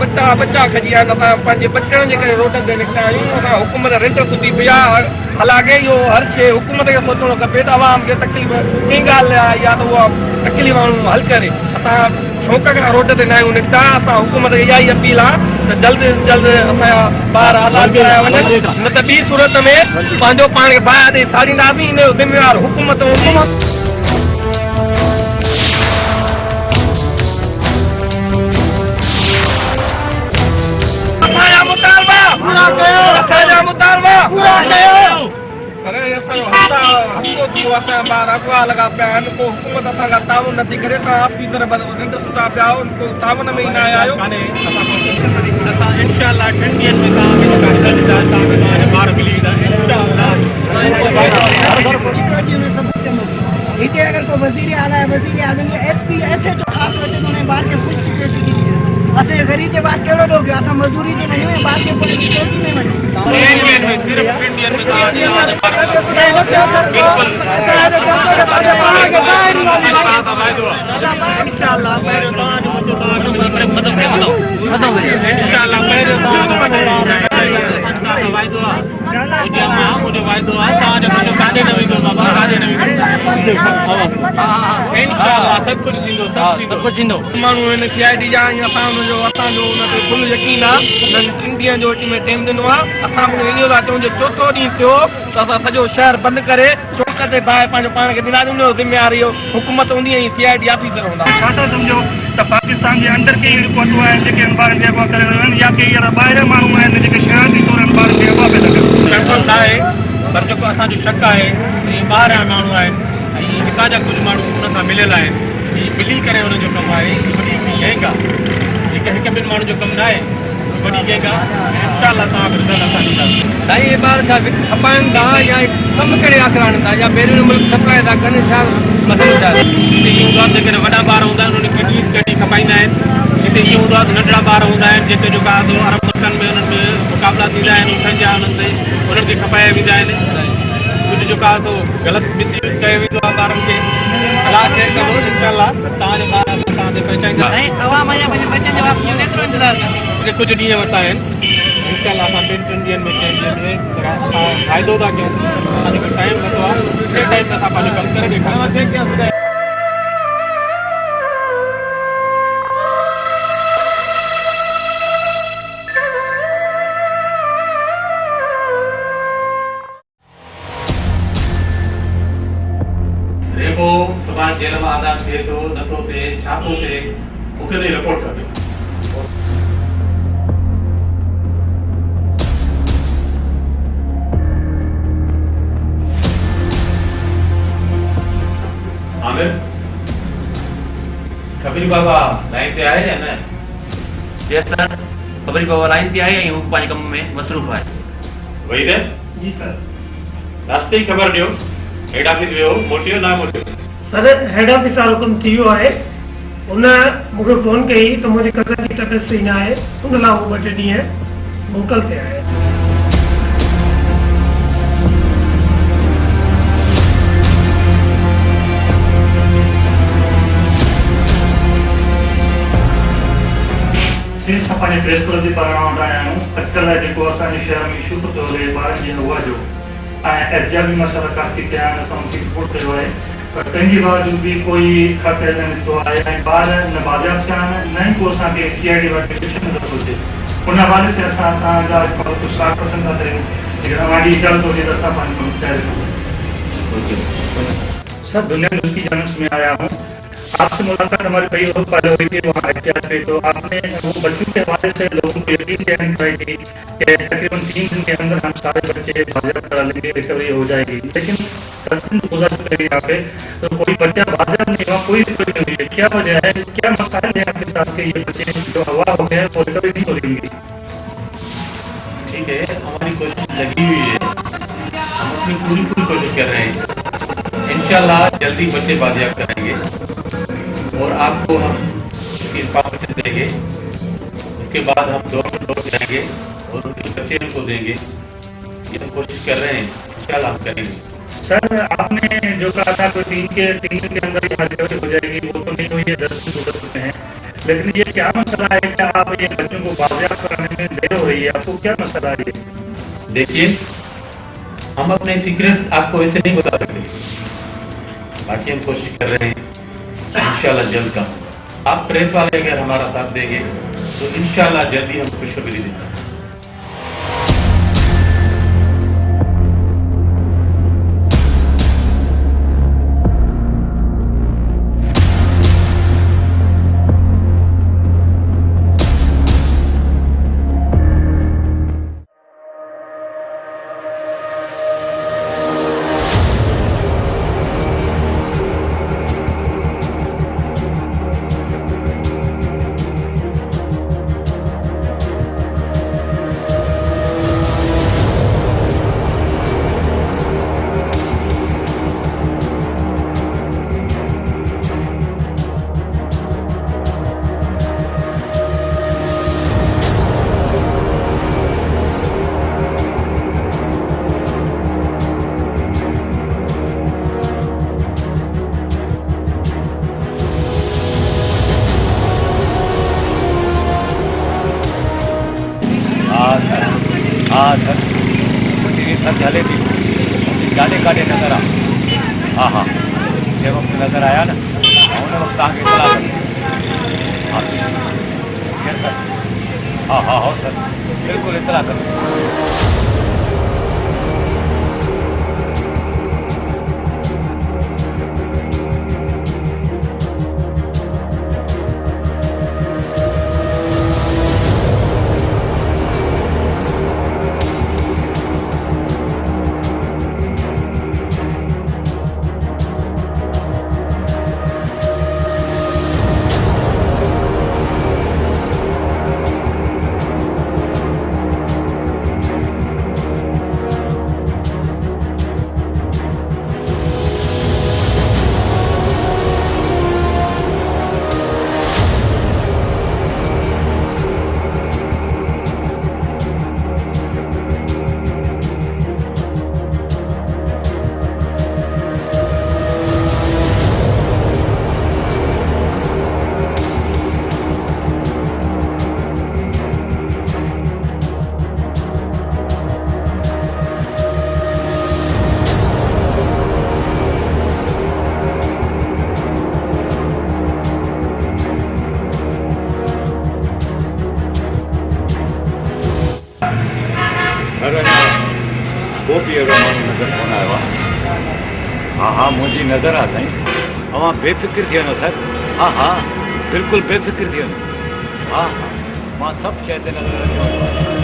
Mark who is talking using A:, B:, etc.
A: बच्चा बच्चा खजी आहे बच्चन जे करे रोड ते निकिता आहियूं हुकूमत रिंड सुधी पिया हालांकि इहो हर शइ हुकूमत खे सोचणो खपे त आवाम खे तकलीफ़ कंहिं ॻाल्हि आहे या त उहा तकलीफ़ माण्हू हल करे असां शौक़ खां रोड ते न आहियूं निकिता असां हुकूमत खे इहा ई अपील आहे त जल्द जल्द असांजा ॿार आज़ाद कराया वञनि न त ॿी सूरत में पंहिंजो पाण खे बाहि ते साड़ींदासीं इन जो ज़िम्मेवार हुकूमत ॿार अगवा लॻा पिया आहिनि को हुकूमत असां खां ताउन नथी करे तव्हां ऑफिसर निंड सुठा पिया को ताउन में ई न आया आहियो
B: इंशाअल्लाह 2 ॾींहंनि में तव्हांखे ॿार मिली वेंदा
C: हिते अगर कोई वजीर आला है वजीर आजम एसपी ऐसे जो खास वजह उन्हें बाहर के फुल सिक्योरिटी दी है असे गरीब के बात केड़ो लोग असा मजदूरी ते नहीं है बाहर के पुलिस सिक्योरिटी में वने
B: सिर्फ इंडियन में इंशाअल्लाह
A: माण्हू हिन CID जा असांजो उन ते फुल यकीन आहे टिनि ॾींहंनि जो में टाइम ॾिनो आहे असां इहो था चऊं जो चोथों ॾींहुं थियो त असां सॼो शहर बंदि करे चौक ते बाहि पंहिंजो पाण खे ॾिना उन जो ज़िम्मेवारी हुकूमत हूंदी ऐं CID ऑफिसर हूंदा
D: छा था सम्झो त पाकिस्तान जे अंदरि कई अहिड़ियूं क़ौतूं आहिनि जेके ॿारनि खे अगवा करे रहियूं आहिनि या कई अहिड़ा ॿाहिरि माण्हू आहिनि जेके शरारती तौर ते ॿारनि खे अगवा पिया था कनि
B: कंफर्म न आहे पर जेको असांजो शक आहे ॿाहिरियां माण्हू आहिनि ऐं हितां जा कुझु माण्हू हुन सां मिलियल आहिनि मिली करे हुनजो कमु आहे वॾी गैंग आहे जेके हिकु ॿिनि माण्हुनि जो कमु न आहे वॾी गैंग आहे इंशाअल्लाह तव्हां रिज़ल्ट असां ॾींदासीं
A: साईं हे ॿार छा खपाइनि था या कमु करे आखिराइनि था या ॿाहिरि मुल्क सप्लाई था कनि छा मसइलो छा
B: हिते इहो हूंदो आहे जेकॾहिं वॾा ॿार हूंदा आहिनि उन्हनि खे टीस कढी खपाईंदा आहिनि हिते इहो हूंदो आहे त नंढड़ा ॿार हूंदा आहिनि जेके जेका अरब मुल्कनि में हुननि में मुक़ाबला थींदा आहिनि उठनि जा उन्हनि खे खपाया वेंदा आहिनि कुझु जेका ग़लति मिसयूज़ कयो वेंदो आहे ॿारनि खे अलाह ख़ैर कंदो इंशाअल्लाह तव्हांजे ॿार असां तव्हांखे पहुचाईंदासीं कुझु ॾींहं वरिता आहिनि इंशाअल्लाह असां 2-3 ॾींहंनि में 4 ॾींहंनि में असां फ़ाइदो था कयूं असांजो टाइम वरितो आहे ते टाइम में असां पंहिंजो कमु करे ॾेखारियूं रेपो सुभाणे जेल में आज़ाद थिए थो नथो थिए छा थो थिए मूंखे त रिपोर्ट खपे आमिर खबरी बाबा लाइन ते आहे या न
E: जी सर खबरी बाबा लाइन ते आहे ऐं हू पंहिंजे कम में मसरूफ़ आहे
B: वही दे
D: जी सर
B: रास्ते ही खबर ॾियो हेड ऑफिस वियो मोटियो ना मोटियो
D: सर हेड ऑफिस वारो कमु थी वियो आहे उन मूंखे फ़ोन कई त मुंहिंजे कज़न जी तबियत सही न आहे उन लाइ उहो 2-3 ॾींहं मोकल ते आहे असां पंहिंजे प्रेस क्लब जे पारां वटि आया आहियूं अॼुकल्ह जेको असांजे शहर में इशू थो हले ॿारनि जी हवा जो ऐं एहतिजाजी मसइला काफ़ी थिया आहिनि असां उनखे रिपोर्ट कयो आहे पर तंहिंजे बावजूद बि कोई ख़त न निकितो आहे ऐं ॿार न बाज़ाब थिया आहिनि न ई को असांखे CID वारी डिटेक्शन नथो थिए उन हवाले से असां तव्हांजा कुझु स्टाफ पसंदि था कयूं जेकर तव्हांजी इजाज़त हुजे त असां पंहिंजो कमु जारी कयूं सर दुनिया न्यूज़ की चैनल्स में आया हूँ आपसे मुलाकात हमारी कई और पहले हुई थी वहाँ एहतियात पे तो आपने वो बच्चों के हवाले से लोगों को यकीन दिलानी कराई थी कि तकरीबन 3 दिन के अंदर हम सारे बच्चे बाज़ाब करा लेंगे रिकवरी हो जाएगी लेकिन 10 दिन गुजर चुके हैं यहाँ पे तो कोई बच्चा बाज़ाब नहीं हुआ कोई रिकवरी नहीं है क्या वजह है क्या मसाइल है आपके साथ के ये बच्चे जो हवा हो गए वो रिकवरी नहीं हो रही
B: ठीक है हमारी कोशिश लगी हुई है हम अपनी पूरी कोशिश कर रहे हैं इंशाल्लाह जल्दी बच्चे बाजियाब कराएंगे और आपको हम इंफॉर्मेशन देंगे उसके बाद हम डोर टू डोर जाएंगे और उनके बच्चे उनको देंगे ये हम कोशिश कर रहे हैं इंशाल्लाह हम करेंगे
D: सर आपने जो कहा था कोई 3 दिन के अंदर रिकवरी हो जाएगी वो तो नहीं हुई है 10 दिन गुजर चुके हैं लेकिन ये क्या मसला है, क्या आप ये बच्चों को बाजियाब कराने में देर हो रही है, आपको क्या मसला है?
B: देखिए, हम अपने सीक्रेट्स आपको ऐसे नहीं बता सकते, बाकी हम कोशिश कर रहे हैं, इंशाल्लाह जल्द का। आप प्रेस वाले अगर हमारा साथ देंगे तो इंशाल्लाह जल्दी हम खुशखबरी देंगे।
F: हाँ सर, मुझे सर हले थी, मुझे जाने काटे नज़र आ। हाँ हाँ, जंहिं वक़्तु नज़र आया न, हुन वक़्तु तव्हांखे इतला कयो। हाँ ठीक है सर, हाँ हाँ हाँ सर, बिल्कुलु इतला कयो। को बि अहिड़ो माण्हू नज़र कोन आयो आहे। हाँ हाँ, मुंहिंजी नज़र आहे साईं, तव्हां बेफ़िक्र थी वञो सर। हाँ हाँ, बिल्कुलु बेफ़िक्र थी वञो। हाँ हाँ, मां सभु शइ ते नज़र रखियो।